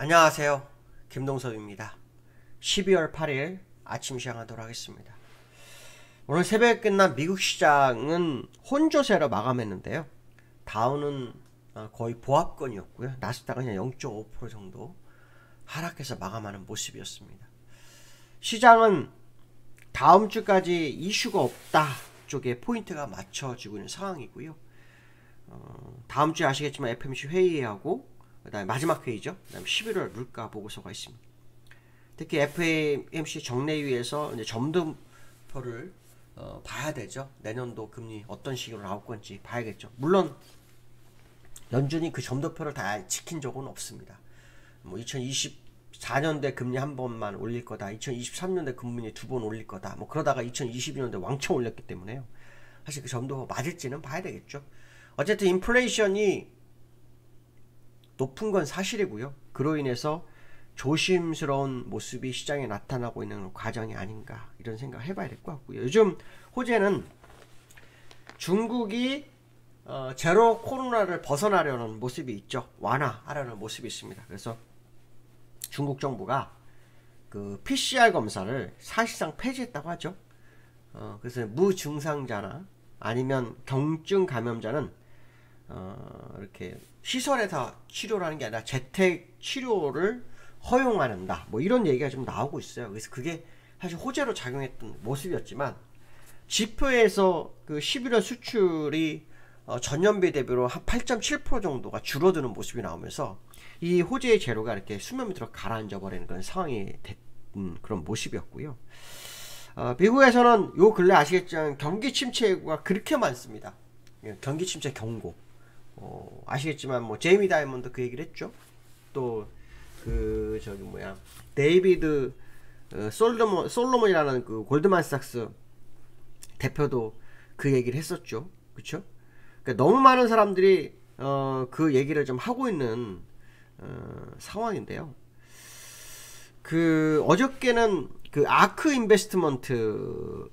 안녕하세요. 김동섭입니다. 12월 8일 아침 시작하도록 하겠습니다. 오늘 새벽에 끝난 미국 시장은 혼조세로 마감했는데요. 다우는 거의 보합권이었고요. 나스닥은 그냥 0.5% 정도 하락해서 마감하는 모습이었습니다. 시장은 다음 주까지 이슈가 없다 쪽에 포인트가 맞춰지고 있는 상황이고요. 다음 주에 아시겠지만 FOMC 회의하고 그다음에 마지막 회의죠. 그다음에 11월 물가 보고서가 있습니다. 특히 FOMC 정례위에서 이제 점도표를 봐야 되죠. 내년도 금리 어떤 식으로 나올 건지 봐야겠죠. 물론 연준이 그 점도표를 다 지킨 적은 없습니다. 뭐 2024년대 금리 한 번만 올릴 거다. 2023년대 금리 두 번 올릴 거다. 뭐 그러다가 2022년대 왕창 올렸기 때문에요. 사실 그 점도 맞을지는 봐야 되겠죠. 어쨌든 인플레이션이 높은 건 사실이고요. 그로 인해서 조심스러운 모습이 시장에 나타나고 있는 과정이 아닌가 이런 생각 해봐야 될 것 같고요. 요즘 호재는 중국이 제로 코로나를 벗어나려는 모습이 있죠. 완화하려는 모습이 있습니다. 그래서 중국 정부가 그 PCR 검사를 사실상 폐지했다고 하죠. 그래서 무증상자나 아니면 경증 감염자는 이렇게 시설에서 치료를 하는 게 아니라 재택 치료를 허용한다. 뭐 이런 얘기가 좀 나오고 있어요. 그래서 그게 사실 호재로 작용했던 모습이었지만 지표에서 그 11월 수출이 전년비 대비로 한 8.7% 정도가 줄어드는 모습이 나오면서 이 호재의 재료가 이렇게 수면 밑으로 가라앉아 버리는 그런 상황이 됐던 그런 모습이었고요. 미국에서는 요 근래 아시겠지만 경기 침체 예고가 그렇게 많습니다. 경기 침체 경고. 아시겠지만 뭐 제이미 다이먼드 그 얘기를 했죠. 또 그 저기 뭐야 데이비드 솔로몬이라는 그 골드만삭스 대표도 그 얘기를 했었죠. 그쵸? 그러니까 너무 많은 사람들이 그 얘기를 좀 하고 있는 상황인데요. 그 어저께는 그 아크 인베스트먼트,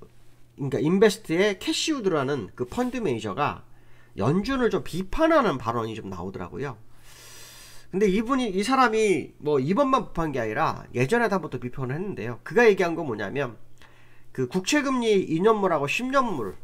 그러니까 인베스트의 캐시우드라는 그 펀드 매니저가 연준을 좀 비판하는 발언이 좀 나오더라고요. 근데 이 사람이 뭐 이번만 비판한 게 아니라 예전에도 한 번 더 비판을 했는데요. 그가 얘기한 건 뭐냐면 그 국채금리 2년물하고 10년물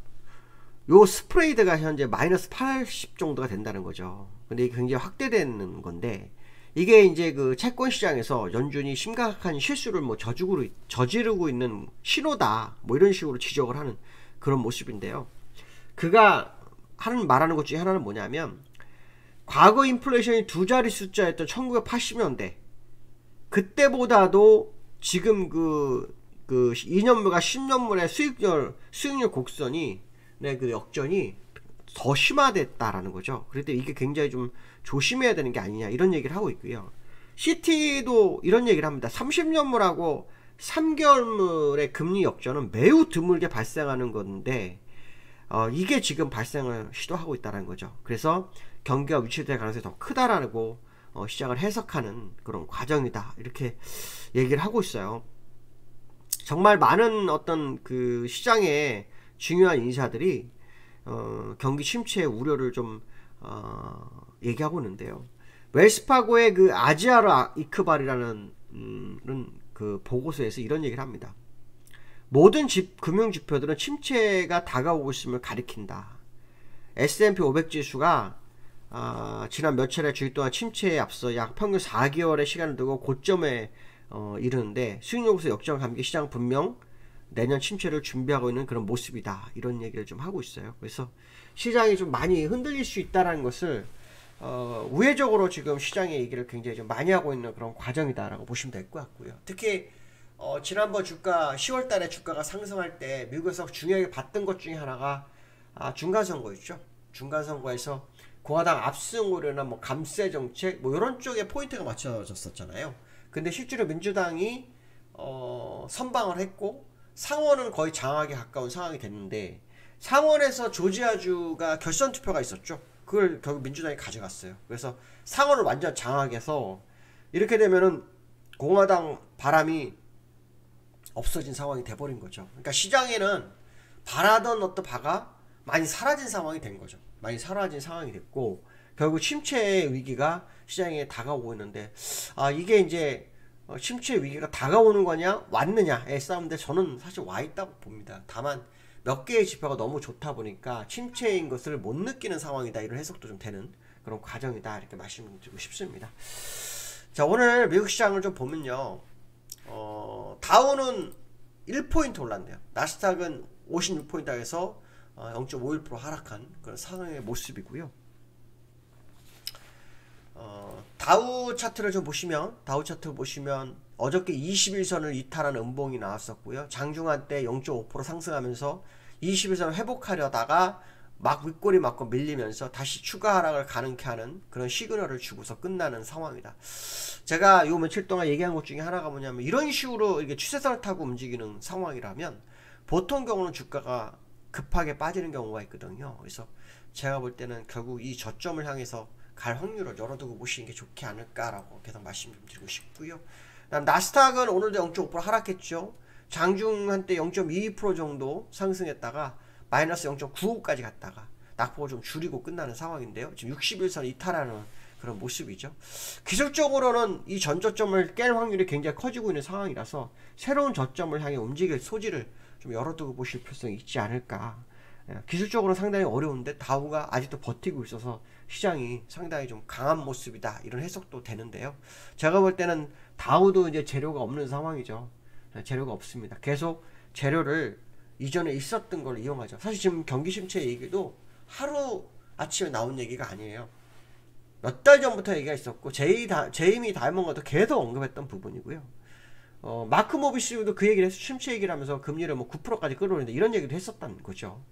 요 스프레이드가 현재 마이너스 80 정도가 된다는 거죠. 근데 이게 굉장히 확대되는 건데 이게 이제 그 채권 시장에서 연준이 심각한 실수를 뭐 저지르고 있는 신호다. 뭐 이런 식으로 지적을 하는 그런 모습인데요. 그가 말하는 것 중에 하나는 뭐냐면 과거 인플레이션이 두 자리 숫자였던 1980년대 그때보다도 지금 그 2년물과 10년물의 수익률 곡선이 그 역전이 더 심화됐다라는 거죠. 그런데 이게 굉장히 좀 조심해야 되는 게 아니냐 이런 얘기를 하고 있고요. CT도 이런 얘기를 합니다. 30년물하고 3개월물의 금리 역전은 매우 드물게 발생하는 건데 이게 지금 발생을 시도하고 있다는 거죠. 그래서 경기가 위축될 가능성이 더 크다라고 시장을 해석하는 그런 과정이다 이렇게 얘기를 하고 있어요. 정말 많은 어떤 그 시장의 중요한 인사들이 경기 침체의 우려를 좀 얘기하고 있는데요. 웰스파고의 그 아지아르 이크발이라는 그 보고서에서 이런 얘기를 합니다. 모든 금융지표들은 침체가 다가오고 있음을 가리킨다. S&P 500 지수가 지난 몇 차례 주기 동안 침체에 앞서 약 평균 4개월의 시간을 두고 고점에 이르는데 수익률에서 역전 감기 시장 분명 내년 침체를 준비하고 있는 그런 모습이다. 이런 얘기를 좀 하고 있어요. 그래서 시장이 좀 많이 흔들릴 수 있다는 것을 우회적으로 지금 시장의 얘기를 굉장히 좀 많이 하고 있는 그런 과정이다라고 보시면 될 것 같고요. 특히 지난번 주가 10월달에 주가가 상승할 때 미국에서 중요하게 봤던 것 중에 하나가 중간선거였죠. 중간선거에서 공화당 압승 우려나 뭐 감세 정책 뭐 이런 쪽에 포인트가 맞춰졌었잖아요. 근데 실제로 민주당이 선방을 했고 상원은 거의 장악에 가까운 상황이 됐는데 상원에서 조지아주가 결선 투표가 있었죠. 그걸 결국 민주당이 가져갔어요. 그래서 상원을 완전 장악해서 이렇게 되면은 공화당 바람이 없어진 상황이 돼버린 거죠. 그러니까 시장에는 바라던 어떤 바가 많이 사라진 상황이 된 거죠. 많이 사라진 상황이 됐고 결국 침체의 위기가 시장에 다가오고 있는데, 이게 이제 침체 위기가 다가오는 거냐 왔느냐의 싸움인데, 저는 사실 와 있다고 봅니다. 다만 몇 개의 지표가 너무 좋다 보니까 침체인 것을 못 느끼는 상황이다, 이런 해석도 좀 되는 그런 과정이다, 이렇게 말씀드리고 싶습니다. 자, 오늘 미국 시장을 좀 보면요, 다우는 1포인트 올랐네요. 나스닥은 56포인트에서 0.51% 하락한 그런 상황의 모습이고요. 다우 차트를 좀 보시면, 어저께 21선을 이탈한 음봉이 나왔었고요. 장중한 때 0.5% 상승하면서 21선을 회복하려다가 막 윗꼬리 맞고 밀리면서 다시 추가 하락을 가능케 하는 그런 시그널을 주고서 끝나는 상황이다. 제가 요 며칠 동안 얘기한 것 중에 하나가 뭐냐면, 이런 식으로 이렇게 추세선을 타고 움직이는 상황이라면 보통 경우는 주가가 급하게 빠지는 경우가 있거든요. 그래서 제가 볼 때는 결국 이 저점을 향해서 갈 확률을 열어두고 보시는 게 좋지 않을까라고 계속 말씀 좀 드리고 싶고요. 나스닥은 오늘도 0.5% 하락했죠. 장중 한때 0.22% 정도 상승했다가 마이너스 0.95까지 갔다가 낙폭을 좀 줄이고 끝나는 상황인데요. 지금 61선 이탈하는 그런 모습이죠. 기술적으로는 이 전 저점을 깰 확률이 굉장히 커지고 있는 상황이라서 새로운 저점을 향해 움직일 소지를 좀 열어두고 보실 필요성이 있지 않을까. 기술적으로는 상당히 어려운데 다우가 아직도 버티고 있어서 시장이 상당히 좀 강한 모습이다, 이런 해석도 되는데요. 제가 볼 때는 다우도 이제 재료가 없는 상황이죠. 재료가 없습니다. 계속 재료를 이전에 있었던 걸 이용하죠. 사실 지금 경기 침체 얘기도 하루 아침에 나온 얘기가 아니에요. 몇 달 전부터 얘기가 있었고, 제이미 다이먼과도 계속 언급했던 부분이고요. 마크 모비스도 그 얘기를 해서 침체 얘기를 하면서 금리를 뭐 9%까지 끌어올리는데, 이런 얘기도 했었다는 거죠.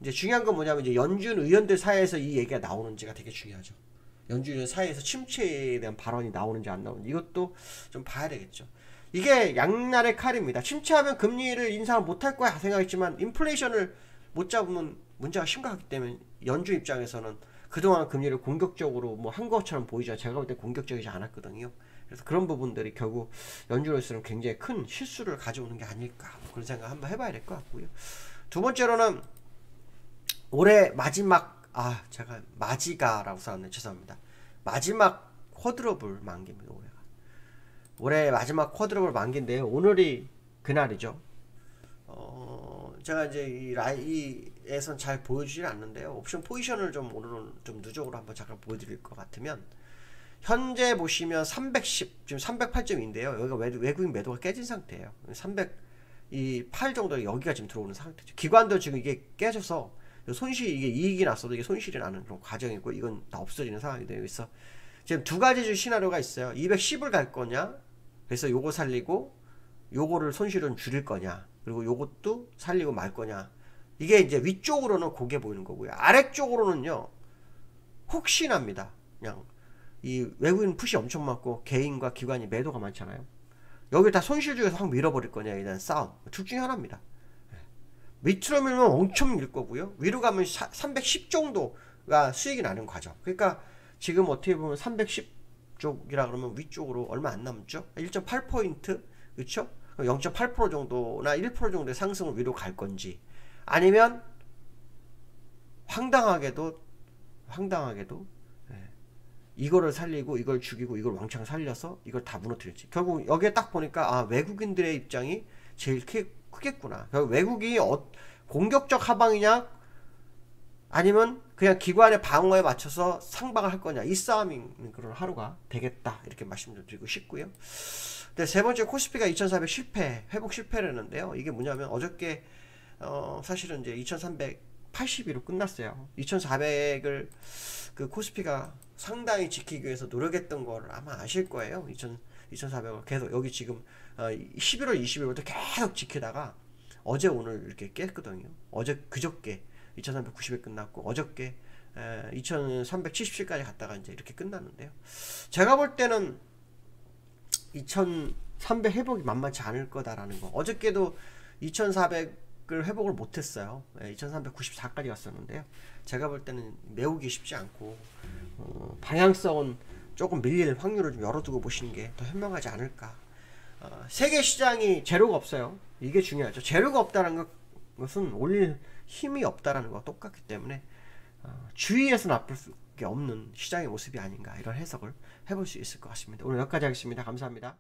이제 중요한 건 뭐냐면, 이제 연준 의원들 사이에서 이 얘기가 나오는지가 되게 중요하죠. 연준 의원 사이에서 침체에 대한 발언이 나오는지 안 나오는지, 이것도 좀 봐야 되겠죠. 이게 양날의 칼입니다. 침체하면 금리를 인상을 못할 거야 생각했지만, 인플레이션을 못 잡으면 문제가 심각하기 때문에 연준 입장에서는 그동안 금리를 공격적으로 뭐 한 것처럼 보이지만, 제가 볼 때 공격적이지 않았거든요. 그래서 그런 부분들이 결국 연준으로서는 굉장히 큰 실수를 가져오는 게 아닐까, 그런 생각 한번 해봐야 될 것 같고요. 두 번째로는 올해 마지막, 제가 마지가라고 써놨네, 죄송합니다. 마지막 쿼드러블 만기입니다. 올해 마지막 쿼드러블 만기인데요. 오늘이 그날이죠. 제가 이제 이에선 잘 보여주질 않는데요. 옵션 포지션을 좀 오늘은 좀 누적으로 한번 잠깐 보여드릴 것 같으면, 현재 보시면 310, 지금 308점인데요. 여기가 외국인 매도가 깨진 상태예요. 308 정도 여기가 지금 들어오는 상태죠. 기관도 지금 이게 깨져서 손실이, 이게 이익이 났어도 이게 손실이 나는 그런 과정이고, 이건 다 없어지는 상황이 되어 있어. 지금 두 가지 시나리오가 있어요. 210을 갈 거냐, 그래서 요거 살리고 요거를 손실은 줄일 거냐, 그리고 요것도 살리고 말 거냐. 이게 이제 위쪽으로는 고개 보이는 거고요. 아래쪽으로는요, 혹시나입니다. 그냥 이 외국인 푸시 엄청 많고 개인과 기관이 매도가 많잖아요. 여기 다 손실 중에서 확 밀어버릴 거냐에 대한 싸움, 둘 중에 하나입니다. 밑으로 밀면 엄청 밀 거고요. 위로 가면 310 정도가 수익이 나는 과정. 그러니까 지금 어떻게 보면 310 쪽이라 그러면 위쪽으로 얼마 안 남죠. 1.8포인트, 그렇죠? 0.8% 정도나 1% 정도의 상승을 위로 갈 건지, 아니면 황당하게도 이거를 살리고 이걸 죽이고 이걸 왕창 살려서 이걸 다 무너뜨릴지. 결국 여기에 딱 보니까 외국인들의 입장이 제일 크겠구나. 결국 외국이 공격적 하방이냐, 아니면 그냥 기관의 방어에 맞춰서 상방을 할 거냐, 이 싸움인 그런 하루가 되겠다, 이렇게 말씀 좀 드리고 싶고요. 근데 세 번째, 코스피가 2400 실패, 회복 실패를 했는데요. 이게 뭐냐면, 어저께 사실은 이제 2382로 끝났어요. 2400을 그 코스피가 상당히 지키기 위해서 노력했던 걸 아마 아실 거예요. 2400을 계속 여기 지금 11월 20일부터 계속 지키다가 어제 오늘 이렇게 깼거든요. 그저께 2390에 끝났고, 어저께 2377까지 갔다가 이제 이렇게 끝났는데요. 제가 볼 때는 2300 회복이 만만치 않을 거다라는 거. 어저께도 2400을 회복을 못했어요. 2394까지 갔었는데요. 제가 볼 때는 메우기 쉽지 않고, 방향성은 조금 밀릴 확률을 좀 열어두고 보시는 게 더 현명하지 않을까. 세계 시장이 재료가 없어요. 이게 중요하죠. 재료가 없다는 것은 올릴 힘이 없다라는 거와 똑같기 때문에 주의해서 나쁠 수밖에 없는 시장의 모습이 아닌가, 이런 해석을 해볼 수 있을 것 같습니다. 오늘 여기까지 하겠습니다. 감사합니다.